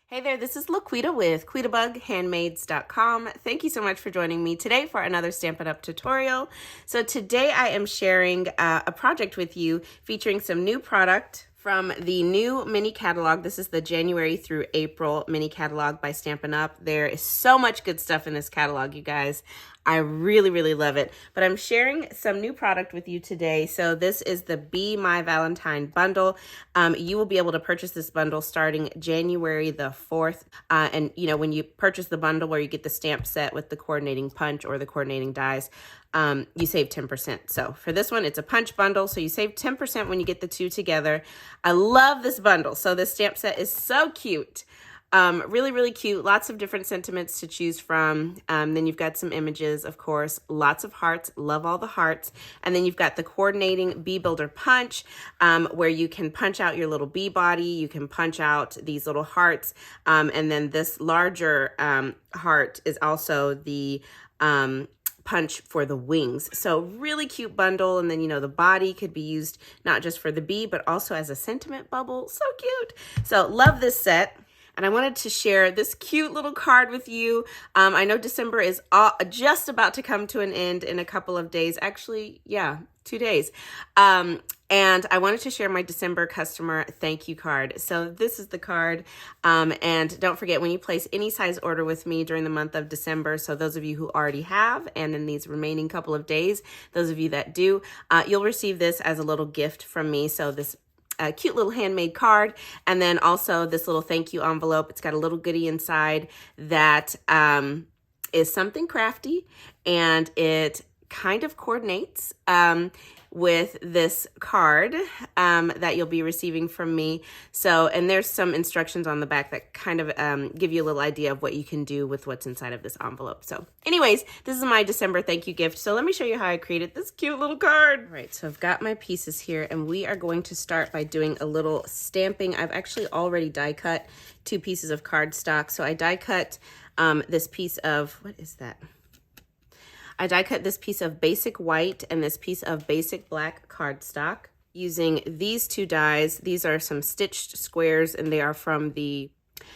Hey there, this is LaQuita with QuitaBugHandmaids.com. Thank you so much for joining me today for another Stampin' Up tutorial. So today I am sharing a project with you featuring some new product from the new mini catalog. This is the January through April mini catalog by Stampin' Up. There is so much good stuff in this catalog, you guys. I really love it. But I'm sharing some new product with you today. So this is the Be My Valentine bundle. You will be able to purchase this bundle starting January the 4th. And you know, when you purchase the bundle where you get the stamp set with the coordinating punch or the coordinating dies, you save 10%. So for this one, it's a punch bundle. So you save 10% when you get the two together. I love this bundle. So this stamp set is so cute. Really cute. Lots of different sentiments to choose from. Then you've got some images, of course, lots of hearts. Love all the hearts. And then you've got the coordinating bee builder punch, where you can punch out your little bee body. You can punch out these little hearts. And then this larger heart is also the punch for the wings. So really cute bundle. And then, you know, the body could be used not just for the bee, but also as a sentiment bubble. So cute. So love this set. And I wanted to share this cute little card with you. I know December is just about to come to an end in a couple of days. Actually, yeah, 2 days. And I wanted to share my December customer thank you card. So this is the card. And don't forget, when you place any size order with me during the month of December, so those of you who already have, and in these remaining couple of days, those of you that do, you'll receive this as a little gift from me. So this a cute little handmade card, and then also this little thank you envelope. It's got a little goodie inside that is something crafty, and it kind of coordinates with this card that you'll be receiving from me. So, and there's some instructions on the back that kind of give you a little idea of what you can do with what's inside of this envelope. So anyways, this is my December thank you gift. So let me show you how I created this cute little card. All right, so I've got my pieces here, and we are going to start by doing a little stamping. I've actually already die cut 2 pieces of cardstock. So I die cut this piece of, what is that? I die cut this piece of basic white and this piece of basic black cardstock using these 2 dies. These are some stitched squares, and they are from the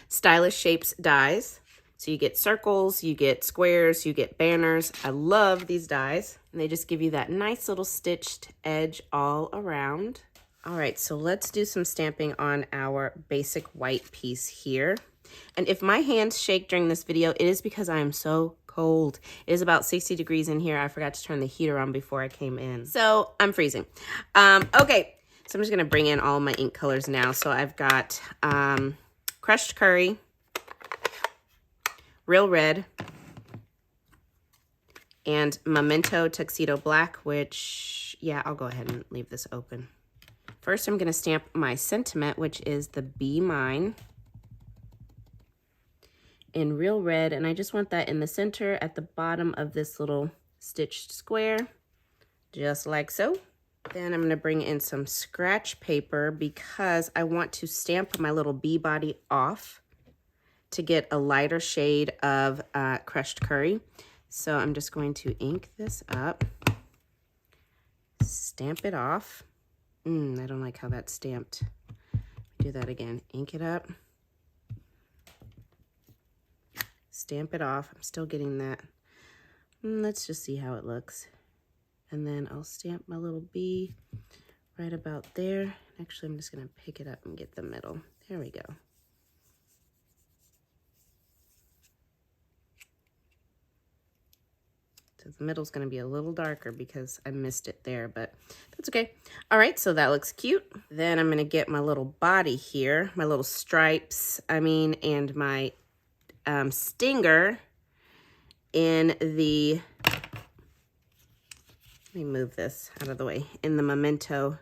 Stylish Shapes dies. So you get circles, you get squares, you get banners. I love these dies, and they just give you that nice little stitched edge all around. All right, so let's do some stamping on our basic white piece here. And if my hands shake during this video, it is because I am so cold. It is about 60 degrees in here. I forgot to turn the heater on before I came in, so I'm freezing. Okay, so I'm just gonna bring in all my ink colors now. So I've got crushed curry, real red, and Memento Tuxedo Black, which, yeah, I'll go ahead and leave this open. First, I'm gonna stamp my sentiment, which is the Be Mine, in real red, and I just want that in the center at the bottom of this little stitched square, just like so. Then I'm going to bring in some scratch paper because I want to stamp my little bee body off to get a lighter shade of crushed curry. So I'm just going to ink this up, stamp it off. I don't like how that's stamped. Do that again. Ink it up, stamp it off. I'm still getting that. Let's just see how it looks. And then I'll stamp my little bee right about there. Actually, I'm just going to pick it up and get the middle. There we go. So the middle's going to be a little darker because I missed it there, but that's okay. All right, so that looks cute. Then I'm going to get my little body here, my little stripes, and my stinger in the, let me move this out of the way, in the Memento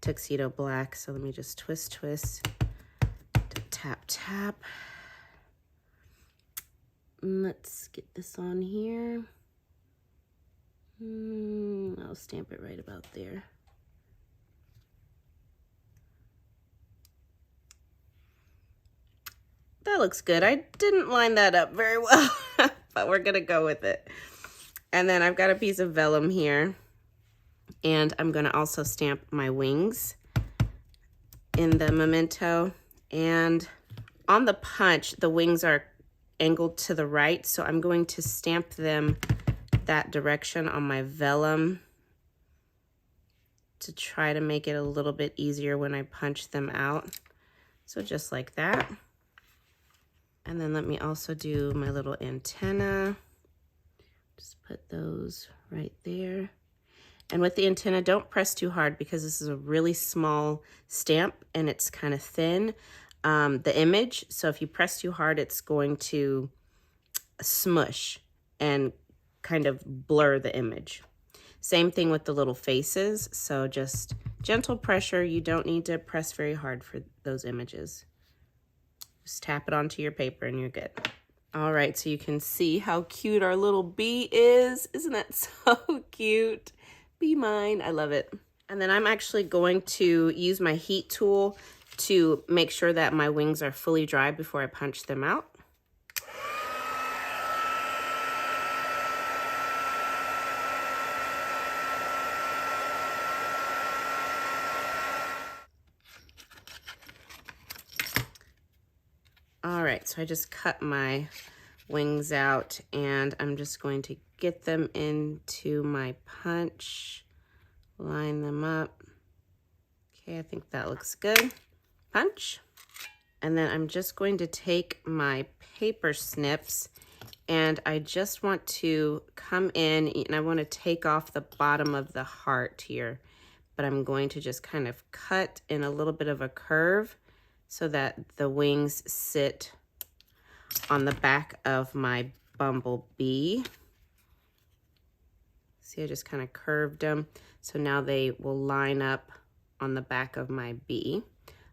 Tuxedo Black. So let me just twist, tap. Let's get this on here. I'll stamp it right about there. That looks good. I didn't line that up very well, but we're gonna go with it. And then I've got a piece of vellum here, and I'm gonna also stamp my wings in the Memento, and on the punch, the wings are angled to the right, so I'm going to stamp them that direction on my vellum to try to make it a little bit easier when I punch them out. So just like that. And then let me also do my little antenna. Just put those right there. And with the antenna, don't press too hard because this is a really small stamp and it's kind of thin, the image. So if you press too hard, it's going to smush and kind of blur the image. Same thing with the little faces. So just gentle pressure. You don't need to press very hard for those images. Just tap it onto your paper and you're good. All right, so you can see how cute our little bee is. Isn't that so cute? Be mine, I love it. And then I'm actually going to use my heat tool to make sure that my wings are fully dry before I punch them out. All right, so I just cut my wings out and I'm just going to get them into my punch, line them up. Okay, I think that looks good. Punch. And then I'm just going to take my paper snips and I just want to come in and I want to take off the bottom of the heart here, but I'm going to just kind of cut in a little bit of a curve so that the wings sit on the back of my bumblebee. See, I just kind of curved them. So now they will line up on the back of my bee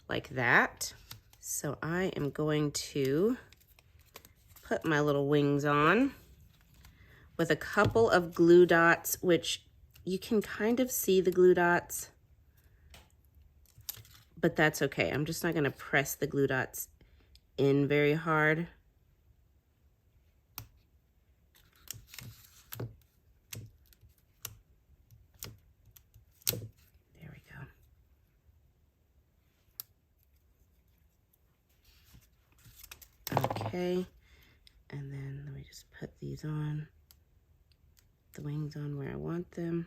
like that. So I am going to put my little wings on with a couple of glue dots, which you can kind of see the glue dots, but that's okay. I'm just not going to press the glue dots in very hard. There we go. Okay, and then let me just put these on, the wings on where I want them.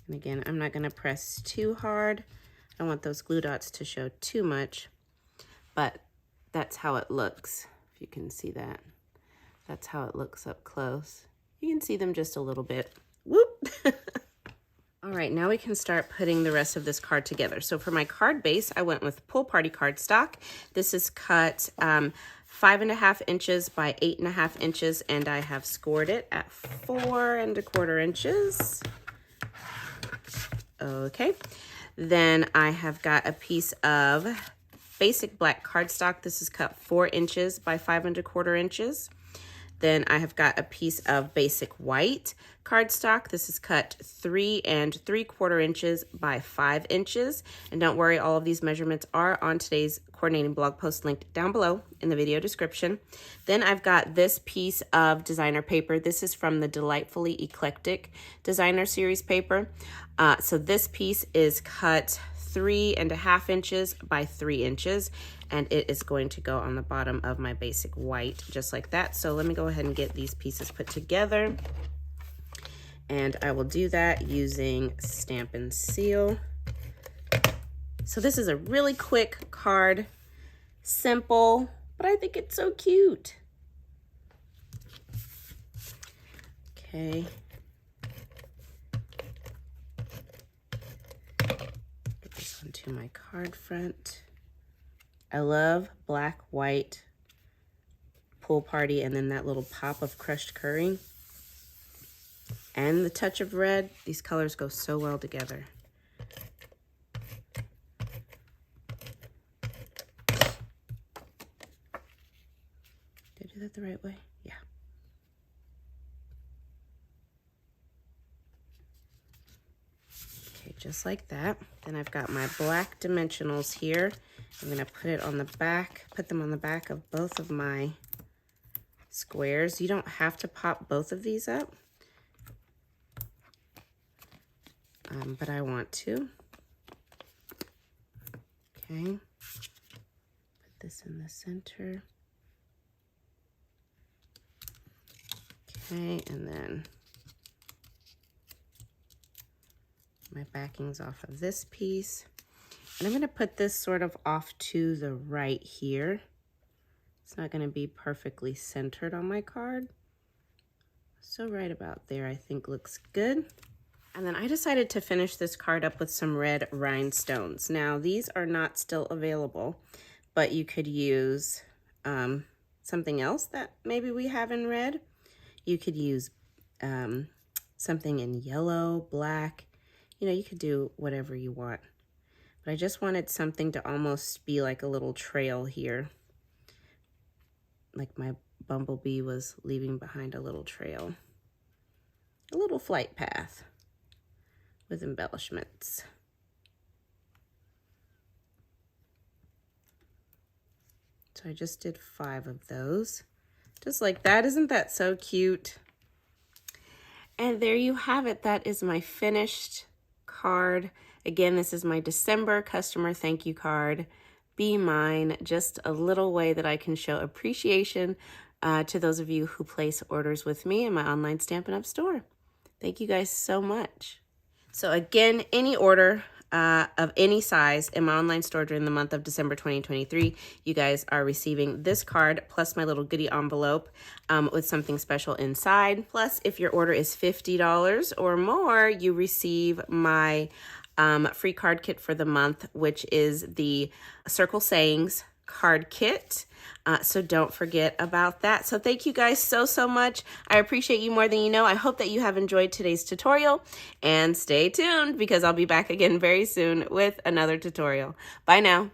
And again, I'm not going to press too hard. I don't want those glue dots to show too much, but that's how it looks, if you can see that. That's how it looks up close. You can see them just a little bit. Whoop! All right, now we can start putting the rest of this card together. So for my card base, I went with Pool Party cardstock. This is cut 5.5 inches by 8.5 inches, and I have scored it at 4.25 inches. Okay. Then I have got a piece of basic black cardstock. This is cut 4 inches by 5.25 inches. Then I have got a piece of basic white cardstock. This is cut 3.75 inches by 5 inches. And don't worry, all of these measurements are on today's coordinating blog post linked down below in the video description. Then I've got this piece of designer paper. This is from the Delightfully Eclectic Designer Series paper. So this piece is cut 3.5 inches by 3 inches, and it is going to go on the bottom of my basic white, just like that. So let me go ahead and get these pieces put together, and I will do that using Stampin' Seal. So this is a really quick card, simple, but I think it's so cute. Okay. Get this onto my card front. I love black, white, Pool Party, and then that little pop of crushed curry. And the touch of red. These colors go so well together. Did I do that the right way? Yeah. Okay, just like that. Then I've got my black dimensionals here. I'm gonna put it on the back, put them on the back of both of my squares. You don't have to pop both of these up, but I want to. Okay, put this in the center. Okay, and then my backing's off of this piece. And I'm going to put this sort of off to the right here. It's not going to be perfectly centered on my card. So right about there I think looks good. And then I decided to finish this card up with some red rhinestones. Now these are not still available, but you could use something else that maybe we have in red. You could use something in yellow, black. You know, you could do whatever you want. But I just wanted something to almost be like a little trail here. Like my bumblebee was leaving behind a little trail. A little flight path with embellishments. So I just did 5 of those. Just like that. Isn't that so cute? And there you have it. That is my finished card. Again, this is my December customer thank you card. Be mine. Just a little way that I can show appreciation to those of you who place orders with me in my online Stampin' Up! Store. Thank you guys so much. So again, any order of any size in my online store during the month of December 2023, you guys are receiving this card plus my little goodie envelope with something special inside. Plus, if your order is $50 or more, you receive my free card kit for the month, which is the Circle Sayings card kit. So don't forget about that. So thank you guys so much. I appreciate you more than you know. I hope that you have enjoyed today's tutorial, and stay tuned because I'll be back again very soon with another tutorial. Bye now.